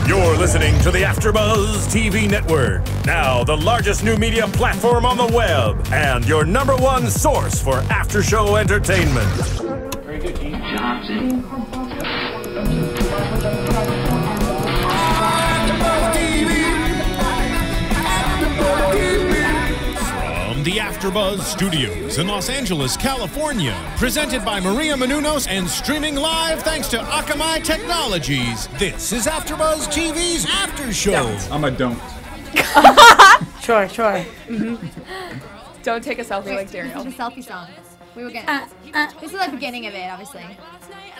You're listening to the AfterBuzz TV network, now the largest new media platform on the web, and your #1 source for after-show entertainment. Very good, Keith. Johnson. From the AfterBuzz Studios in Los Angeles, California, presented by Maria Menounos and streaming live thanks to Akamai Technologies. This is AfterBuzz TV's After Show. I'm a don't. Sure. Don't take a selfie like Derrial. The selfie song. We were gonna. This is the beginning of it, obviously.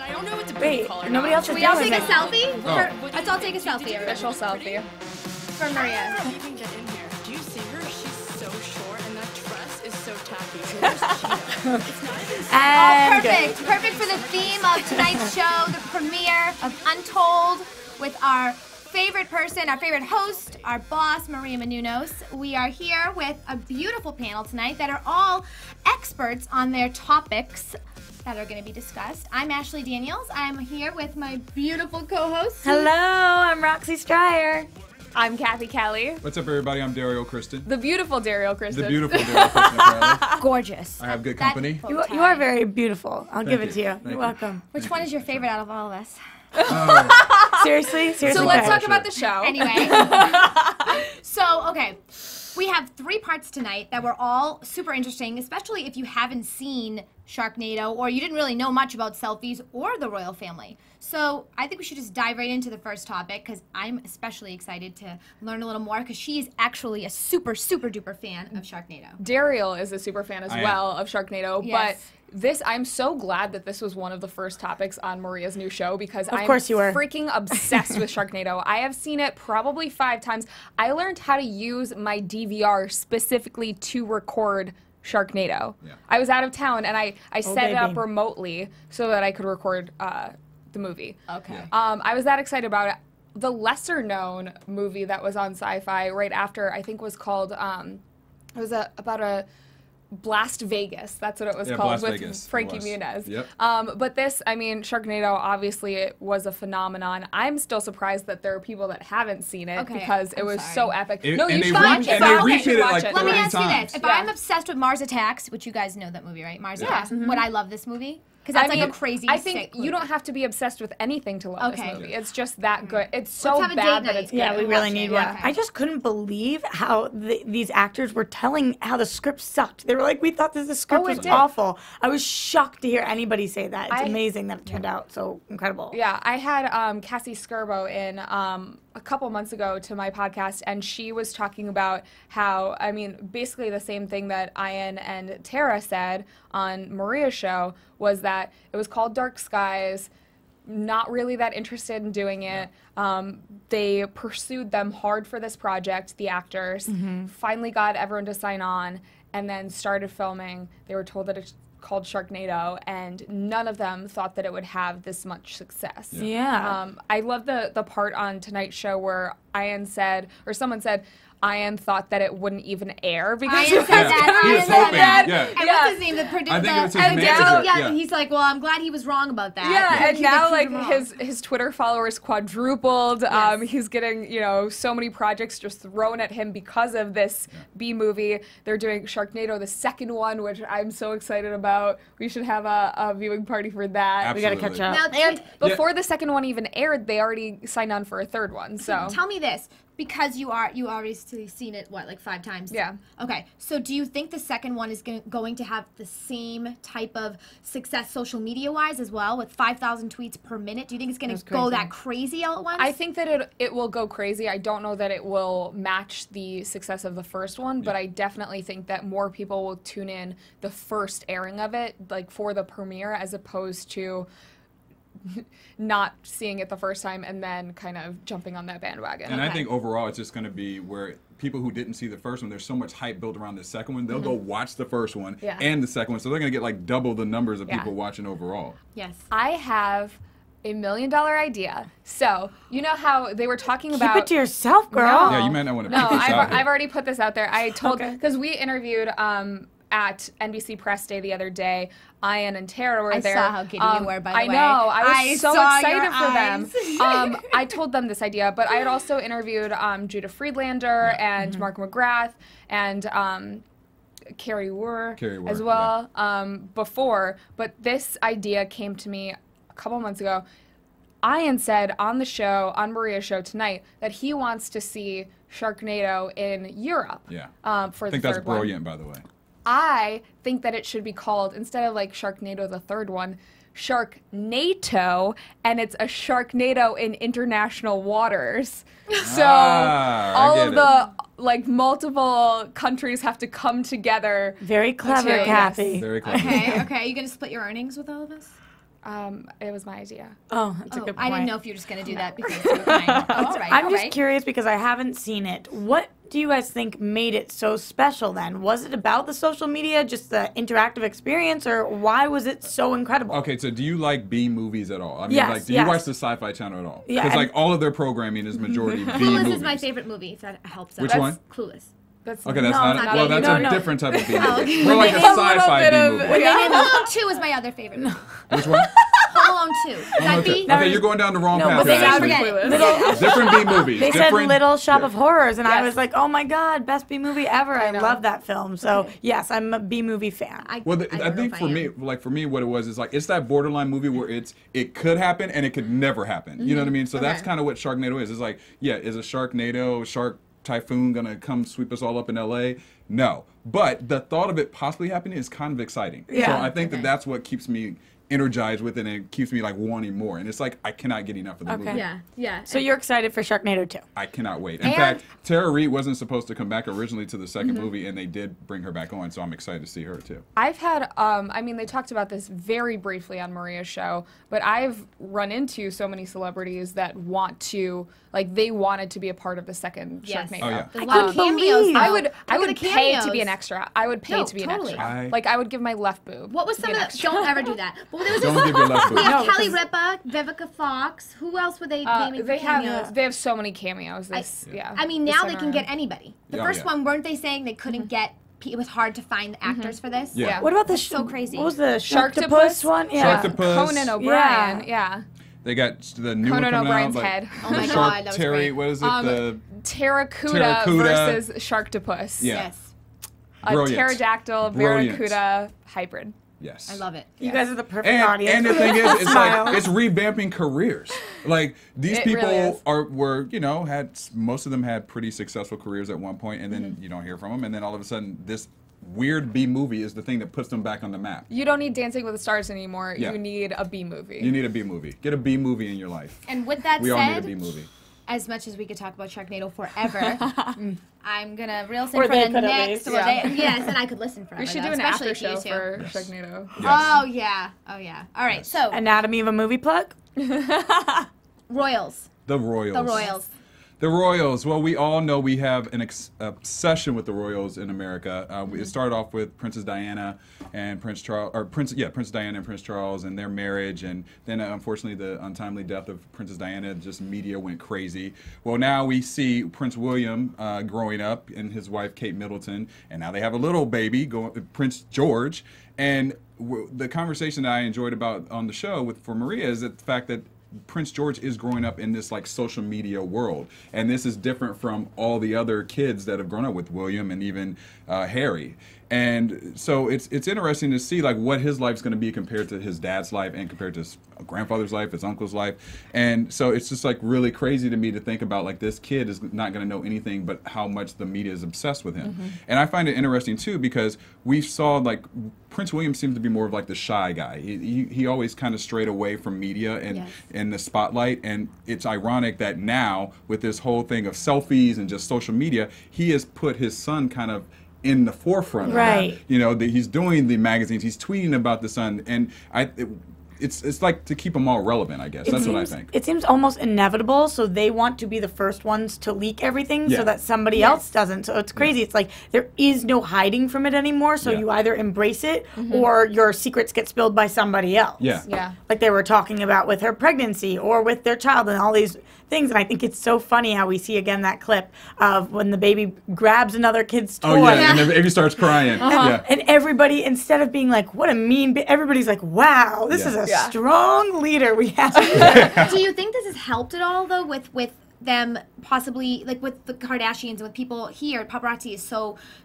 I don't know what to Wait, nobody else is We all doing take a it. selfie? Oh. Let's all take a selfie, everybody. Official selfie. For Maria. You can get in here. Do you see her? She's so short and that dress is so tacky. Perfect. Perfect for the theme of tonight's show, the premiere of Untold, with our favorite person, our favorite host, our boss, Maria Menounos. We are here with a beautiful panel tonight that are all experts on their topics that are going to be discussed. I'm Ashley Daniels. I'm here with my beautiful co-host. Hello, I'm Roxy Striar. I'm Kathy Kelly. What's up, everybody? I'm Derrial Christon. The beautiful Derrial Christon. The beautiful Derrial Christon, apparently. Gorgeous. I have good company. You are very beautiful. I'll give it to you. Thank You're you. welcome. Which one is your favorite out of all of us? Seriously? So let's guys? talk about the show. Anyway. Okay. We have 3 parts tonight that were all super interesting, especially if you haven't seen Sharknado or you didn't really know much about Selfies or the royal family. So I think we should just dive right into the first topic because I'm especially excited to learn a little more because she is actually a super, super duper fan of Sharknado. Derrial is a super fan as well of Sharknado, Yes. but I'm so glad that this was one of the first topics on Maria's new show because I'm course you were. freaking obsessed with Sharknado. I have seen it probably 5 times. I learned how to use my DVR specifically to record Sharknado. Yeah. I was out of town and I set it up baby. remotely so that I could record the movie. Okay. I was that excited about it. The lesser known movie that was on Sci-Fi right after I think was called it was about a Blast Vegas. That's what it was called Blast with Vegas. Frankie It was. Muniz. Yep. But this, I mean, Sharknado obviously it was a phenomenon. I'm still surprised that there are people that haven't seen it Okay, because it I'm was sorry. so epic. And- No, and you they should watch reach- it. and they Okay, you reach should it watch like it. Let me 30 ask you times. this. If Yeah. I'm obsessed with Mars Attacks, which you guys know that movie, right? Mars Attacks. Mhm. Would I love this movie? Because that's like a crazy, I think sick you don't movie. have to be obsessed with anything to love Okay. this movie. It's just that good. It's so Let's have a bad date that night. it's good. Yeah, we really need one. Okay. I just couldn't believe how these actors were telling how the script sucked. They were like, we thought the script Oh, it was did. awful. I was shocked to hear anybody say that. It's I- amazing that it turned out so incredible. Yeah, I had Cassie Skirbo in a couple months ago to my podcast, and she was talking about how, I mean, basically the same thing that Ian and Tara said on Maria's show was that it was called Dark Skies, not really that interested in doing it. They pursued them hard for this project, the actors, finally got everyone to sign on, and then started filming. They were told that it's called Sharknado, and none of them thought that it would have this much success. Yeah. I love the part on tonight's show where Ian said, or someone said, Ian thought that it wouldn't even air because Ian said that. He Ian was said hoping, that. yeah. And what's his name? The producer. I think it was his and manager. now- Yeah, yeah. he's like, well, I'm glad he was wrong about that. Yeah, and He now proved like wrong. his Twitter followers quadrupled. Yes. He's getting so many projects just thrown at him because of this B movie. They're doing Sharknado, the second one, which I'm so excited about. We should have a viewing party for that. We gotta Absolutely. catch up. Now, And before the second one even aired, they already signed on for a third one. So tell me this, because you obviously seen it like 5 times. Yeah. Okay. So do you think the second one is going to have the same type of success social media wise as well, with 5,000 tweets per minute? Do you think it's going to go that crazy all at once? I think that it will go crazy. I don't know that it will match the success of the first one, but I definitely think that more people will tune in the first airing of it, like for the premiere, as opposed to not seeing it the first time and then kind of jumping on that bandwagon. And I think overall it's just going to be where people who didn't see the first one, there's so much hype built around the second one, they'll go watch the first one Yeah. and the second one. So they're going to get like double the numbers of Yeah. people watching overall. Yes. I have a $1 million idea. So, you know how they were talking about... Keep it to yourself, girl. No. Yeah, you might not want to No, put this out here. I've already put this out there. I told, Okay. because we interviewed at NBC Press Day the other day, Ian and Tara were there. I saw how giddy you were, by the way. I know. I was so saw excited your for eyes. them. I told them this idea, but I had also interviewed Judah Friedlander and Mark McGrath and Carrie Wurr as well before. But this idea came to me a couple months ago. Ian said on the show, on Maria's show tonight, that he wants to see Sharknado in Europe. Yeah. For I think the that's third one. brilliant, by the way. I think that it should be called, instead of like Sharknado the third one, Sharknado, and it's a Sharknado in international waters. So all of the like multiple countries have to come together. Very clever, to- Kathy. Very clever. Okay, okay. Are you going to split your earnings with all of us? It was my idea. Oh, that's a good point. I didn't know if you were just going to do that because you were kind. Oh, all right, I'm all just right. curious because I haven't seen it. What do you guys think made it so special then? Was it about the social media, just the interactive experience, or why was it so incredible? Okay, so do you like B movies at all? I mean, Yes, like, do yes. you watch the Sci-Fi Channel at all? Yeah, Because and- like all of their programming is majority B Clueless movies. is my favorite movie, if that helps out. Which one? Clueless. That's Okay, that's No, not. not Well, B that's movie. a No, different type of B Oh, movie. okay. We're like a little sci-fi bit B of- movie. Home Alone 2 is my other favorite movie. Which one? Home Alone 2. Is that B? Okay, you're going down the wrong path. but they here, said actually. Clueless. Different B movies. They said different, Little Shop yeah. of Horrors, and I Yes. was like, oh my God, best B movie ever. I know. love that film. So, yes, I'm a B movie fan. Well, don't I know think if for I me, am. like for me, what it was is like it's that borderline movie where it could happen and it could never happen. You know what I mean? So that's Okay. kind of what Sharknado is. It's like, yeah, is a Sharknado, shark typhoon gonna come sweep us all up in LA? No, but the thought of it possibly happening is kind of exciting. Yeah. So I think that that's what keeps me energized with it and keeps me like wanting more. And it's like I cannot get enough of the Okay. movie. Yeah, yeah. So you're excited for Sharknado 2? I cannot wait. In And- fact, Tara Reid wasn't supposed to come back originally to the Mm-hmm. 2nd movie, and they did bring her back on. So I'm excited to see her too. I've had, I mean, they talked about this very briefly on Maria's show, but I've run into so many celebrities that want to, like, they wanted to be a part of the second Yes. Sharknado. Oh, yeah. There's a lot of couldn't cameos. believe- though. I would Look at the pay to be cameos. an extra. I would pay No, to be an totally. extra. Like, I would give my left boob. What was to some be of an the? extra. Don't ever do that. But there was Don't give your left we boob. have No, Kelly because- Ripa, Vivica Fox. Who else were they naming for They cameos? have so many cameos. This, yeah. I mean, this now time they can around. get anybody. The Yeah, first yeah. one, weren't they saying they couldn't get? It was hard to find the actors for this. Yeah. What about the so crazy. What was the Sharktopus Sharktopus one? Yeah. Sharktopus. Conan O'Brien. Yeah. Yeah. They got the new Conan one coming O'Brien's out. Like, head. Oh my Shark God, that was Terry, great. what is it? The Terracuda Terracuda. versus Sharktopus. Yeah. Yes, A Brilliant. pterodactyl Brilliant. barracuda hybrid. yes. I love it. You guys are the perfect audience. And the for thing this. is, it's like it's revamping careers. Like these It people really is. were had most of them had pretty successful careers at one point, and then you don't hear from them, and then all of a sudden this weird B movie is the thing that puts them back on the map. You don't need Dancing with the Stars anymore. Yeah. You need a B movie. You need a B movie. Get a B movie in your life. And with that We all need a said, B movie. as much as we could talk about Sharknado forever, I'm gonna reel in Or for they the could at next. least. Or Yeah. yes, and I could listen forever. we should though, do an especially after if you show two. for Sharknado. Yes. Oh yeah, oh yeah. All right, so Anatomy of a movie plug? Royals, The Royals. the Royals. The Royals. Well, we all know we have an obsession with the Royals in America. It started off with Princess Diana and Prince Charles, or Princess Diana and Prince Charles and their marriage, and then unfortunately the untimely death of Princess Diana. Just media went crazy. Well, now we see Prince William growing up and his wife Kate Middleton, and now they have a little baby, Prince George. And the conversation that I enjoyed about on the show for Maria is that the fact that Prince George is growing up in this like social media world, and this is different from all the other kids that have grown up with William and even Harry. And so it's interesting to see like what his life's going to be compared to his dad's life and compared to his grandfather's life, his uncle's life. And so it's just like really crazy to me to think about like this kid is not going to know anything but how much the media is obsessed with him. And I find it interesting too because we saw like Prince William seems to be more of like the shy guy. He always kind of strayed away from media and Yes. in the spotlight. And it's ironic that now with this whole thing of selfies and just social media, he has put his son kind of in the forefront of Right. that. You know, he's doing the magazines, he's tweeting about the son, and it's like to keep them all relevant, I guess. That's what I think. It seems almost inevitable, so they want to be the first ones to leak everything Yeah. so that somebody else doesn't. So it's crazy. It's like there is no hiding from it anymore, so Yeah. you either embrace it or your secrets get spilled by somebody else. Yeah. Yeah. Like they were talking about with her pregnancy or with their child and all these things. And I think it's so funny how we see again that clip of when the baby grabs another kid's toy. Oh yeah, and the baby starts crying. Yeah. And everybody, instead of being like, what a mean, everybody's like, wow, this is a strong leader we have here. Do you think this has helped at all, though, with them possibly, like with the Kardashians and with people here, paparazzi is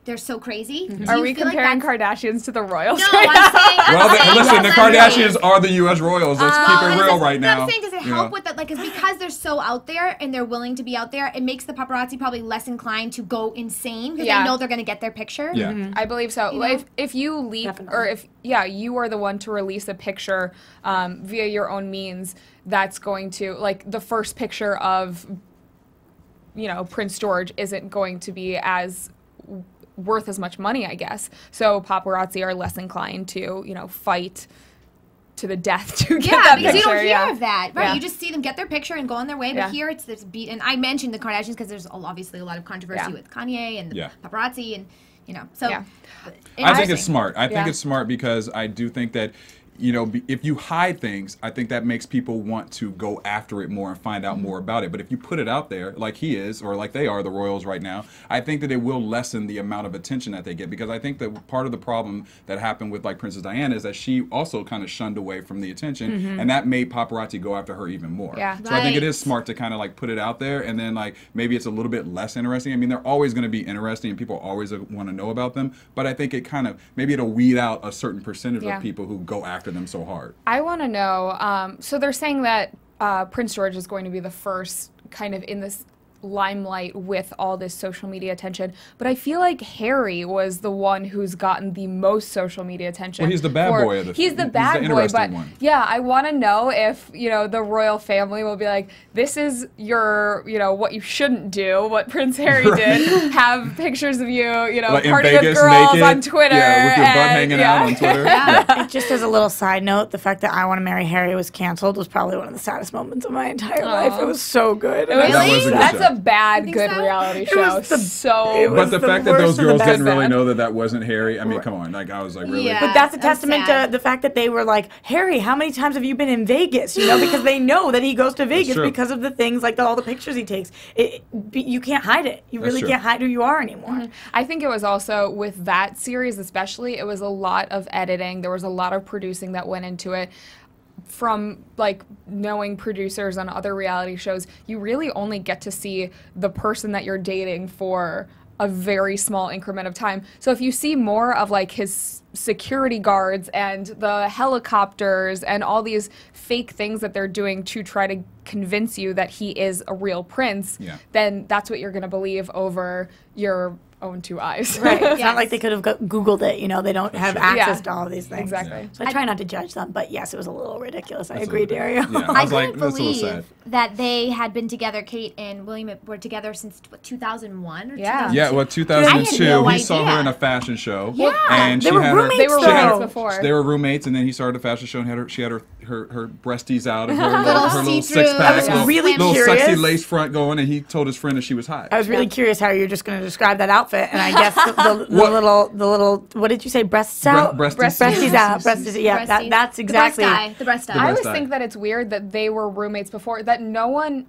they're so crazy? Are we comparing Kardashians to the royals? No, I'm saying... Well, listen, the Kardashians are the U.S. royals. Let's keep it real right now. I'm saying, does it help with that? Like, it's because they're so out there and they're willing to be out there, it makes the paparazzi probably less inclined to go insane because they know they're going to get their picture. Yeah. I believe so. If you leak, or if you are the one to release a picture via your own means, that's going to, like, the first picture of, you know, Prince George isn't going to be as worth as much money, I guess. So paparazzi are less inclined to, you know, fight to the death to get that because picture. You don't hear of that, right? Yeah. You just see them get their picture and go on their way. But here it's this beat. And I mentioned the Kardashians because there's obviously a lot of controversy with Kanye and the paparazzi, and you know. So I think it's smart. I think it's smart because I do think that, you know, if you hide things, I think that makes people want to go after it more and find out more about it. But if you put it out there, like he is, or like they are, the royals right now, I think that it will lessen the amount of attention that they get. Because I think that part of the problem that happened with, like, Princess Diana is that she also kind of shunned away from the attention, and that made paparazzi go after her even more. Yeah. So I think it is smart to kind of, like, put it out there, and then, like, maybe it's a little bit less interesting. I mean, they're always going to be interesting, and people always want to know about them. But I think it kind of, maybe it'll weed out a certain percentage of people who go after them so hard. I want to know, so they're saying that Prince George is going to be the first kind of in this limelight with all this social media attention, but I feel like Harry was the one who's gotten the most social media attention. Well, he's the bad boy of the He's the bad boy, but yeah, I want to know if, you know, the royal family will be like, this is your, you know, what you shouldn't do, what Prince Harry did, have pictures of you, you know, like partying Vegas, with girls naked, on Twitter. Yeah, with your butt hanging out on Twitter. Just as a little side note, the fact that I Want to Marry Harry was canceled was probably one of the saddest moments of my entire life. It was so good. That's a bad, good reality show. But the fact that those girls didn't really know that wasn't Harry, I mean, come on. Like, I was like, really? But that's a testament to the fact that they were like, Harry, how many times have you been in Vegas? You know, because they know that he goes to Vegas because of the things, like all the pictures he takes. You can't hide it. You really can't hide who you are anymore. I think it was also, with that series especially, it was a lot of editing. There was a lot of producing that went into it. From, like, knowing producers on other reality shows, you really only get to see the person that you're dating for a very small increment of time. So if you see more of, like, his security guards and the helicopters and all these fake things that they're doing to try to convince you that he is a real prince, then that's what you're going to believe over your own two eyes. Right. It's not like they could have Googled it. You know, they don't have access to all of these things. Exactly. So I try not to judge them, but yes, it was a little ridiculous. I agree, Derrial. Yeah, I couldn't believe that they had been together. Kate and William were together since, what, 2001 or 2002? Yeah, well, 2002. He saw her in a fashion show. Yeah. And they were roommates. They were roommates before. They were roommates, and then he started a fashion show, and she had her breasties out and her little see-through. six-pack, I was really little curious. sexy lace front going, and he told his friend that she was hot. I was really curious how you're just going to describe that outfit, and I guess the little, what did you say, breasts out? Breasties out. Breasties, yeah, that's exactly. The breast eye. I always think that it's weird that they were roommates before, that no one,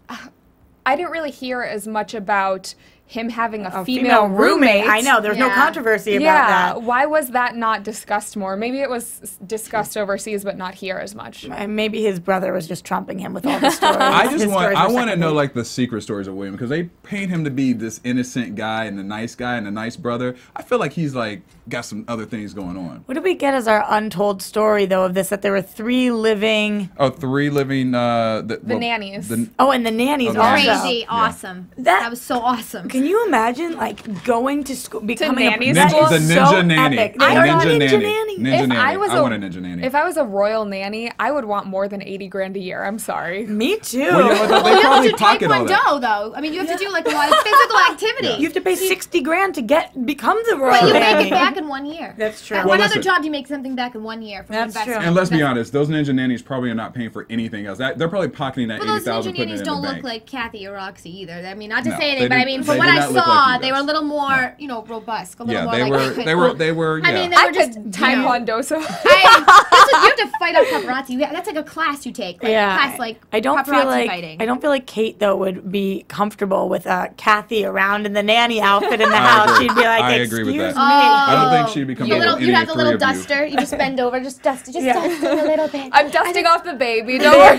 I didn't really hear as much about him having a female roommate. I know, there's no controversy about that. Why was that not discussed more? Maybe it was discussed overseas, but not here as much. Maybe his brother was just trumping him with all the stories. I want to know, like, the secret stories of William, because they paint him to be this innocent guy and the nice guy and the nice brother. I feel like he's, like, got some other things going on. What did we get as our untold story, though, of this, that there were three living... Oh, three living... the nannies. And the nannies also. Crazy, awesome. That was so awesome. Can you imagine, like, going to school, becoming nanny the school? ninja nanny. Epic. The ninja nanny. Ninja nanny. I want a ninja nanny. If I was a royal nanny, I would want more than 80 grand a year. I'm sorry. Me too. Well, you know what, they You have probably to do pocket all that. Taekwondo, though. I mean, you have to do, like, a lot of physical activity. You have to pay 60 grand to become the royal But you nanny. make it back in 1 year. That's true. At one other job, you make something back in 1 year from That's investment. true. And let's be honest, those ninja nannies probably are not paying for anything else. They're probably pocketing that But those $80,000, ninja putting it nannies in don't the look bank. like Kathy or Roxy either. I mean, not to No, say they anything, but I do- mean, they from what did I not look saw, like you they were a guys. little more, you know, robust. A little Yeah, more they like were. They were. Yeah. I mean, they I were just could taekwondo so. you have to fight off paparazzi. That's like a class you take. Like, Yeah. class, like I don't feel paparazzi like fighting. I don't feel like Kate though would be comfortable with Kathy around in the nanny outfit in the house. agree. She'd be like, I "Excuse agree with that. me." I don't think she'd be You comfortable. you'd have the little dust. duster. You just bend over, just dust it a little bit. I'm dusting off the baby. Don't worry.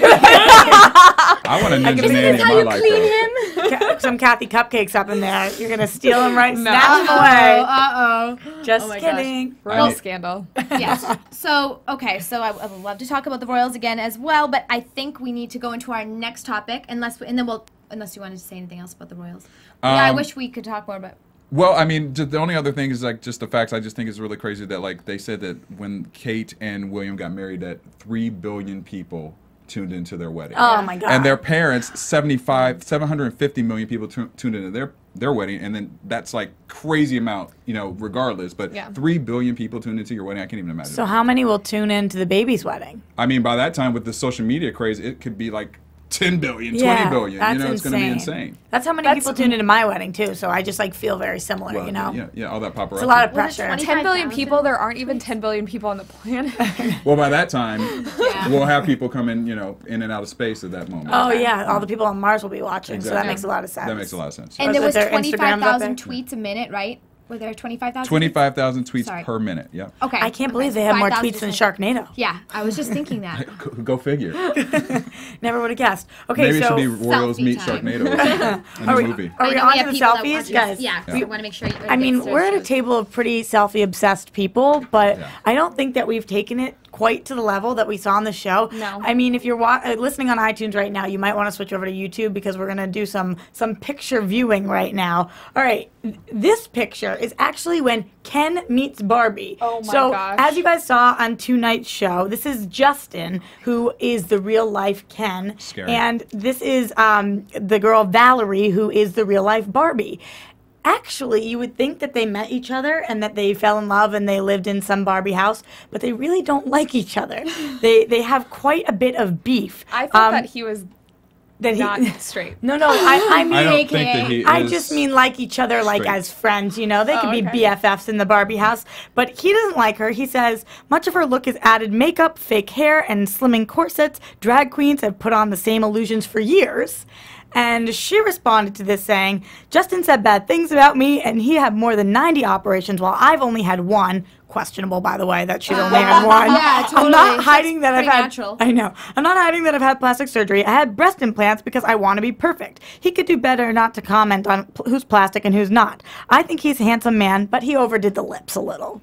I want a ninja Isn't nanny this in How my you life. clean though. him? Some Kathy cupcakes up in there. You're gonna steal them right, snatch them away. Just my gosh. kidding. Royal I mean- scandal. Yes. So, okay, so I would love to talk about the Royals again as well, but I think we need to go into our next topic, unless you wanted to say anything else about the Royals. Yeah, I wish we could talk more about. Well, I mean, the only other thing is like just the facts. I just think it's really crazy that like they said that when Kate and William got married, that 3 billion people tuned into their wedding. Oh my God. And their parents, 750 million people tuned into their wedding, and then that's like crazy amount, you know, regardless. But Yeah. 3 billion people tuned into your wedding. I can't even imagine. So how many will tune in to the baby's wedding? I mean, by that time with the social media craze, it could be like 10 billion, 20 Yeah, billion. that's You know, it's going to be insane. That's how many people tuned into my wedding too. So I just like feel very similar, Well, you know. yeah, all that paparazzi. It's a lot of What is pressure. 20? 10 billion 25,000. people. There aren't even 10 billion people on the planet. Well, by that time, we'll have people coming, you know, in and out of space at that moment. Oh yeah, all the people on Mars will be watching, so that Exactly. makes a lot of sense. That makes a lot of sense. And there was their Instagrams up 25,000 there? tweets a minute, right? Were there 25,000? 25,000 tweets Sorry. per minute. Yeah. Okay. I can't believe they have more 5,000 tweets than just Sharknado. Yeah, I was just thinking that. Go figure. Never would have guessed. Okay, Maybe it so should be Royals Selfie meet time. Sharknado in the movie. are we I know on have to the people that selfies, watch this. guys? Yeah, so we want to make sure. I mean, we're at a table of pretty selfie-obsessed people, but Yeah. I don't think that we've taken it quite to the level that we saw on the show. No. I mean, if you're listening on iTunes right now, you might want to switch over to YouTube because we're going to do some picture viewing right now. All right, this picture is actually when Ken meets Barbie. Oh my so, gosh. as you guys saw on tonight's show, this is Justin, who is the real-life Ken. Scary. And this is the girl Valerie, who is the real-life Barbie. Actually, you would think that they met each other and that they fell in love and they lived in some Barbie house, but they really don't like each other. They have quite a bit of beef. I thought that he was that not straight. No, I mean, I don't think that he I is just mean like each other, like straight. as friends, you know. They could be okay. BFFs in the Barbie house, but he doesn't like her. He says much of her look is added makeup, fake hair, and slimming corsets. Drag queens have put on the same illusions for years. And she responded to this saying, Justin said bad things about me, and he had more than 90 operations while I've only had one. Questionable, by the way, that she's only had one. Yeah, I'm totally. not hiding that I've pretty had. natural. I know. I'm not hiding that I've had plastic surgery. I had breast implants because I want to be perfect. He could do better not to comment on who's plastic and who's not. I think he's a handsome man, but he overdid the lips a little.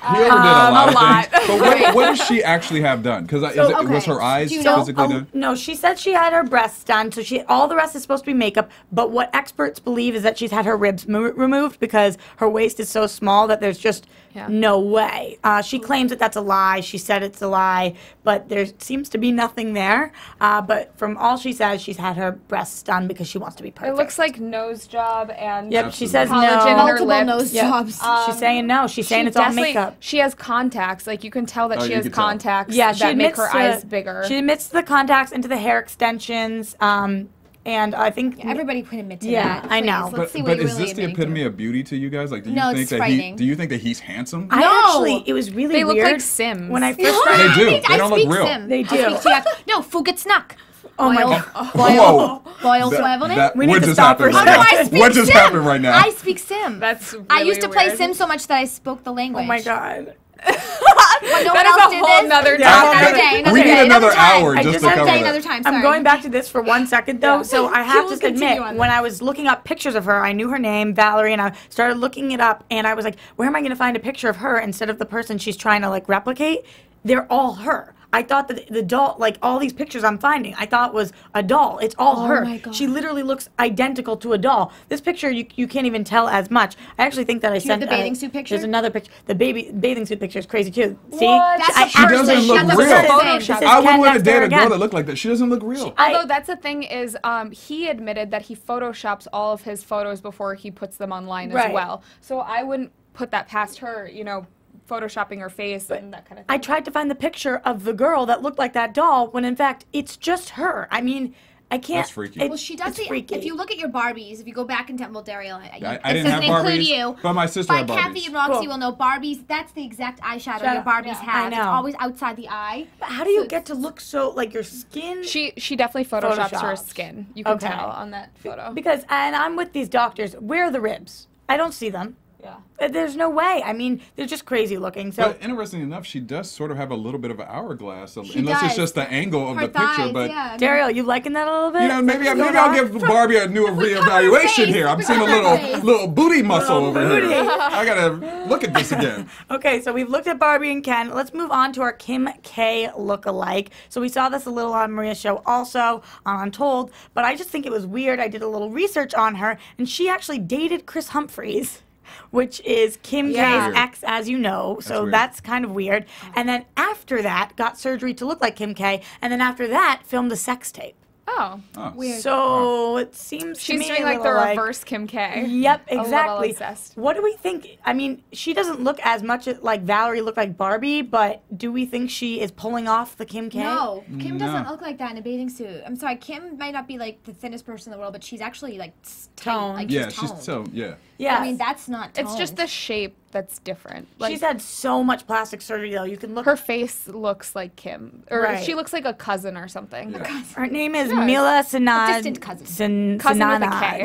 He overdid a lot a of lot. things. But what does she actually have done? Because was her eyes Do you know- physically done? No, she said she had her breasts done, so all the rest is supposed to be makeup. But what experts believe is that she's had her ribs removed because her waist is so small that there's just no way. She claims that that's a lie. She said it's a lie, but there seems to be nothing there. But from all she says, she's had her breasts done because she wants to be perfect. It looks like nose job and Yep, she says collagen no. in her Multiple lips. nose Yep. jobs. She's saying no. She's saying She it's all definitely- makeup. She has contacts. Like you can tell that Oh, she you has can tell. contacts Yeah, she that make admits her eyes bigger. She admits to the contacts and to the hair extensions. And I think Everybody can admit to Yeah, that. I know. Please, let's see what But you're is really this the admitting to. epitome of beauty to you guys? Like, do you No, think it's that frightening. do you think that he's handsome? I No. actually, it was really They look weird. like Sims. When I first started. They do. I They don't look speak real. Sim. They I do. speak to you. No, Fugatsnuck. Oh my God. Whoa. Boyle Swavelin. We need what to just stop for a happened right second. now? I speak What just Sim. happened right now? I speak Sim. That's really I used to play weird. Sim so much that I spoke the language. Oh my God. But no That one is else a did whole this. nother Yeah. topic. Another day, another we day, need another time. hour I just just to have cover to- Another that. time. I'm Sorry. going back to this for 1 second though. So I have We'll to admit, continue on when I was looking up pictures of her, I knew her name, Valerie, and I started looking it up, and I was like, where am I going to find a picture of her instead of the person she's trying to like replicate? They're all her. I thought that the doll, like all these pictures I'm finding, I thought was a doll. It's all her. my God. She literally looks identical to a doll. This picture, you can't even tell as much. I actually think that I you sent have the bathing suit picture? There's another picture. The bathing suit picture is crazy too. See, What? That's I the She person. doesn't look That's the real. person. She says I wouldn't Ken want to next date her a girl again. that looked like that. She doesn't look real. Although that's the thing is, he admitted that he photoshops all of his photos before he puts them online Right. as well. So I wouldn't put that past her, you know, photoshopping her face and that kind of thing. I tried to find the picture of the girl that looked like that doll when in fact it's just her. I mean, I can't. That's freaky. Well, she does it's the. freaky. If you look at your Barbies, if you go back in Temple Derrial, I this didn't have doesn't include Barbies, you. but my sister had But Barbies. Kathy and Roxy Cool. will know Barbies. That's the exact eyeshadow your Barbies have. I know. It's always outside the eye. But how do you get to look so like your skin? She definitely photoshops her Photoshops. skin. You can Okay. tell on that photo. Because and I'm with these doctors. Where are the ribs? I don't see them. Yeah. There's no way. I mean, they're just crazy looking. So But interesting enough, she does sort of have a little bit of an hourglass, She unless it's does. just the angle of Her the picture. thighs, But yeah. Derrial, you liking that a little bit? you know, maybe What's going I'll on? give Barbie a new reevaluation here. I'm seeing a little booty muscle over booty. here. I gotta look at this again. Okay, so we've looked at Barbie and Ken. Let's move on to our Kim K look-alike. So we saw this a little on Maria's show also on Untold, but I just think it was weird. I did a little research on her, and she actually dated Chris Humphries, which is Kim Yeah. K's ex, as you know. So weird. that's kind of weird. And then after that, got surgery to look like Kim K, and then after that, filmed a sex tape. Oh. Oh. Weird. So it seems to She's me doing a like the little reverse Kim K. Yep, A little exactly. obsessed. What do we think? I mean, she doesn't look as much like Valerie looked like Barbie, but do we think she is pulling off the Kim K? No, Kim doesn't No. look like that in a bathing suit. I'm sorry, Kim might not be like the thinnest person in the world, but she's actually like tight, Toned. like Yeah, she's toned. she's so yeah. Yeah. I mean, that's not toned. It's just the shape that's different. Like, She's had so much plastic surgery though. You can look. her face looks like Kim, or Right. she looks like a cousin or something. Yeah. Her name is Mila Sanad. distant cousin. Cousin with a K.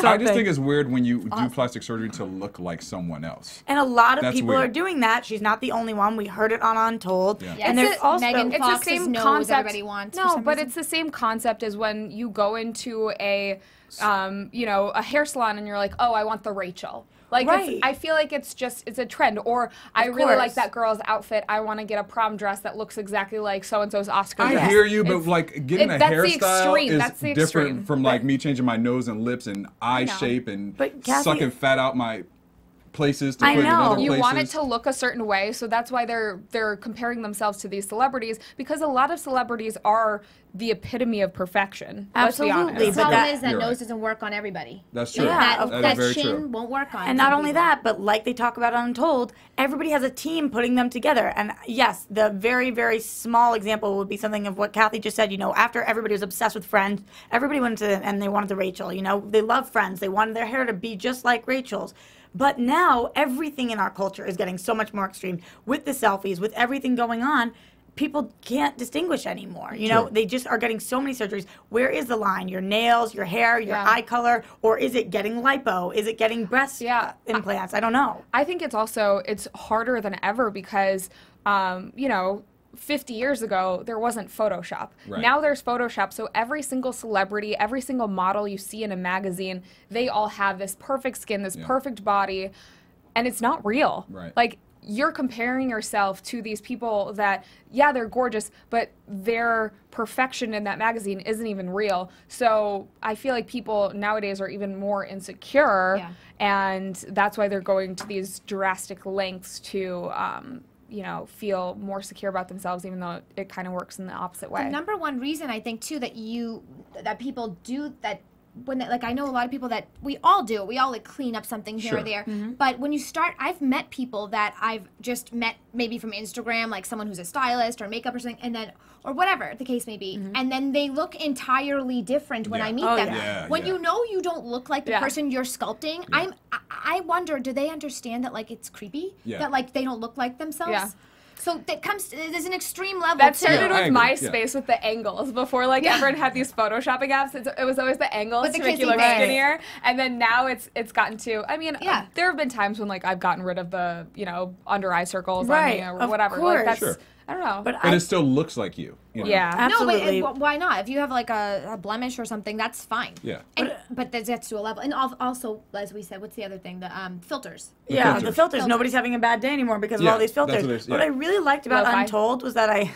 I just think it's weird when you do plastic surgery to look like someone else. And a lot of That's people weird. are doing that. She's not the only one. We heard it on Untold. Yeah. Yeah, And it's there's a- also Megan It's Fox's the same nose concept. everybody wants for No, some but reason. it's the same concept as when you go into a, a hair salon and you're like, oh, I want the Rachel. Like, Right. I feel like it's a trend. Or I really course. like that girl's outfit. I want to get a prom dress that looks exactly like so-and-so's Oscar I dress. hear you, but It's- like getting a that's the hairstyle extreme. is That's the different extreme. from like me changing my nose and lips and eye know. shape and But Kathy- sucking fat out my places to I put in know. other You places. want it to look a certain way, so that's why they're comparing themselves to these celebrities, because a lot of celebrities are the epitome of perfection. Let's be Absolutely, honest. The but problem that- is that You're nose right. doesn't work on everybody. That's true. Yeah, That, of that that is very chin true. won't work on And not some only people. that, but like they talk about on Untold, everybody has a team putting them together. And yes, the very, very small example would be something of what Kathy just said. You know, after everybody was obsessed with Friends, everybody went to and they wanted the Rachel. You know, they love Friends. They wanted their hair to be just like Rachel's. But now everything in our culture is getting so much more extreme with the selfies, with everything going on. People can't distinguish anymore. You know, Sure. they just are getting so many surgeries. Where is the line? Your nails, your hair, your Yeah. eye color, or is it getting lipo? Is it getting breast Yeah. implants? I don't know. I think it's harder than ever because, 50 years ago, there wasn't Photoshop. Right. Now there's Photoshop. So every single celebrity, every single model you see in a magazine, they all have this perfect skin, this Yeah. perfect body, and it's not real. Right. Like, you're comparing yourself to these people that, yeah, they're gorgeous, but their perfection in that magazine isn't even real. So I feel like people nowadays are even more insecure, Yeah. and that's why they're going to these drastic lengths to, feel more secure about themselves, even though it kind of works in the opposite way. The number one reason I think too that people do that when they, like I know a lot of people that we all do it. We all like clean up something here Sure. or there. But when you start, I've met people that I've just met maybe from Instagram, like someone who's a stylist or makeup or something, and then or whatever the case may be, and then they look entirely different when Yeah. I meet Oh, them. yeah. When Yeah. you know you don't look like the Yeah. person you're sculpting, I wonder, do they understand that like it's creepy? Yeah. That like they don't look like themselves? Yeah. So that comes. There's an extreme level. That too. started Yeah, I with agree, MySpace with the angles. Before, like, everyone had these photoshopping apps. It was always the angles With the to make you kissy look face. skinnier. And then now it's gotten to, I mean, Yeah. there have been times when, like, I've gotten rid of the, under eye circles Right, on me or of whatever. course. Like, that's, Sure. I don't know. But But it still looks like you. know? yeah. absolutely. No, but why not? If you have like a blemish or something, that's fine. Yeah. But that's to a level. And also, as we said, what's the other thing? The filters. Yeah, filters. the filters. Nobody's having a bad day anymore because of Yeah, all these that's filters. what it is, What yeah. I really liked about Lo-fi. Untold was that I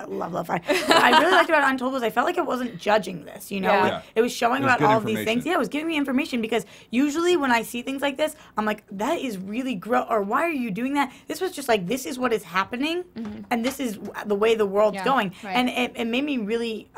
love lo-fi. What I really liked about Untold was I felt like it wasn't judging this. You know, Yeah. Yeah. it was showing It was about good all of these things. information. Yeah, it was giving me information because usually when I see things like this, I'm like, that is really gross. Or why are you doing that? This was just like, this is what is happening, and this is the way the world's Yeah. going. Right. And it made me really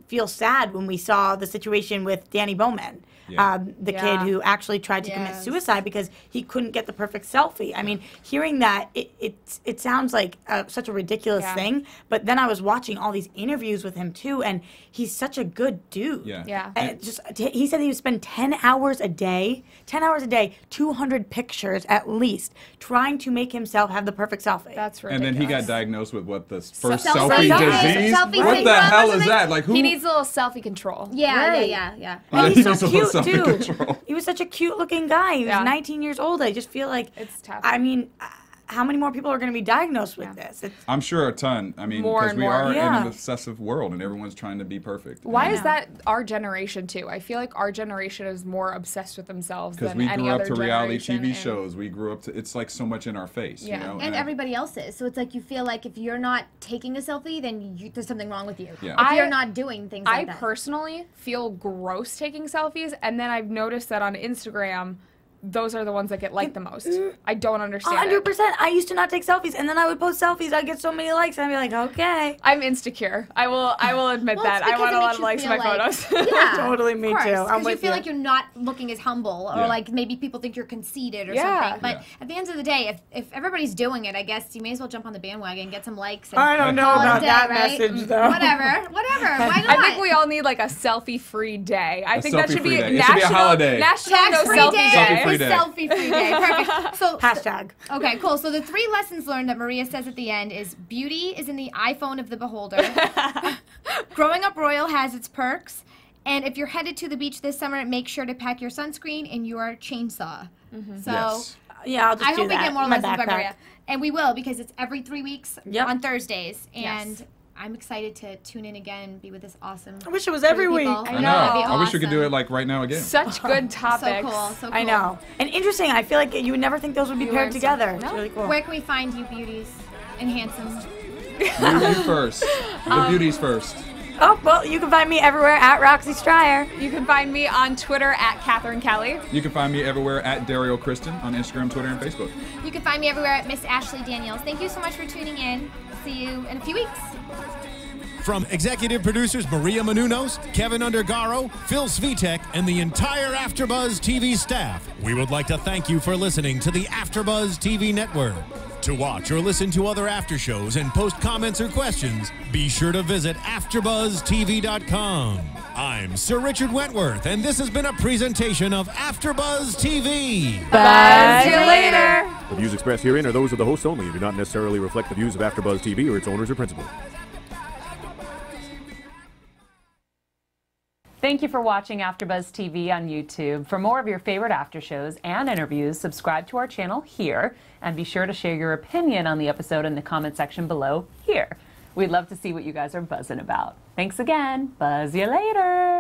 feel sad when we saw the situation with Danny Bowman. The kid who actually tried to commit suicide because he couldn't get the perfect selfie. I mean, hearing that, it sounds like such a ridiculous thing, but then I was watching all these interviews with him too, and he's such a good dude. And he said he would spend 10 hours a day, 200 pictures at least, trying to make himself have the perfect selfie. That's ridiculous. And then he got diagnosed with what, the first selfie disease? What the hell is that? Like, who? He needs a little selfie control. Yeah. And he's so cute, selfie dude. control. He was such a cute-looking guy. He was 19 years old. I just feel like it's tough. I mean, how many more people are going to be diagnosed with this? I'm sure a ton. I mean, because we are in an obsessive world, and everyone's trying to be perfect. Why is that our generation too? I feel like our generation is more obsessed with themselves than any other generation. Because we grew up to reality TV shows. We grew up to. It's like so much in our face. You know? And everybody else is. So it's like you feel like if you're not taking a selfie, then there's something wrong with you. Yeah. If you're not doing things like that. I personally feel gross taking selfies, and then I've noticed that on Instagram, those are the ones that get liked the most. I don't understand 100%. I used to not take selfies, and then I would post selfies. I'd get so many likes, and I'd be like, okay. I'm insecure. I will admit that. I want a lot of likes in my photos. Yeah, totally, me too. I'm Because you feel like you're not looking as humble, or like maybe people think you're conceited or something. But at the end of the day, if everybody's doing it, I guess you may as well jump on the bandwagon, get some likes. And I don't know about that message, though. Whatever. Why not? I think we all need like a selfie-free day. I think that should be it should be a holiday. National No Selfie Day. Selfie-free day. Perfect. So hashtag. Okay, cool. So the 3 lessons learned that Maria says at the end is beauty is in the iPhone of the beholder. Growing up royal has its perks. And if you're headed to the beach this summer, make sure to pack your sunscreen and your chainsaw. So yeah, I'll just I hope we get more My lessons by backpack. Maria. And we will, because it's every 3 weeks on Thursdays. And Yes. I'm excited to tune in again and be with this awesome. I wish it was every week. I know. That'd be I wish we could do awesome. it like right now again. Such good topics. So cool. So cool. I know. And interesting, I feel like you would never think those would be paired together. It's really cool. Where can we find you, beauties and handsome? You first. The beauties first. Oh, well, you can find me everywhere at Roxy Striar. You can find me on Twitter at Catherine Kelly. You can find me everywhere at Derrial Christon on Instagram, Twitter, and Facebook. You can find me everywhere at Miss Ashley Daniels. Thank you so much for tuning in. See you in a few weeks. From executive producers Maria Menounos, Kevin Undergaro, Phil Svitek, and the entire AfterBuzz TV staff, we would like to thank you for listening to the AfterBuzz TV network. To watch or listen to other after shows and post comments or questions, be sure to visit AfterBuzzTV.com. I'm Sir Richard Wentworth, and this has been a presentation of AfterBuzz TV. Buzz you later. The views expressed herein are those of the hosts only and do not necessarily reflect the views of AfterBuzz TV or its owners or principals. Thank you for watching AfterBuzz TV on YouTube. For more of your favorite after shows and interviews, subscribe to our channel here, and be sure to share your opinion on the episode in the comment section below here. We'd love to see what you guys are buzzing about. Thanks again. Buzz you later.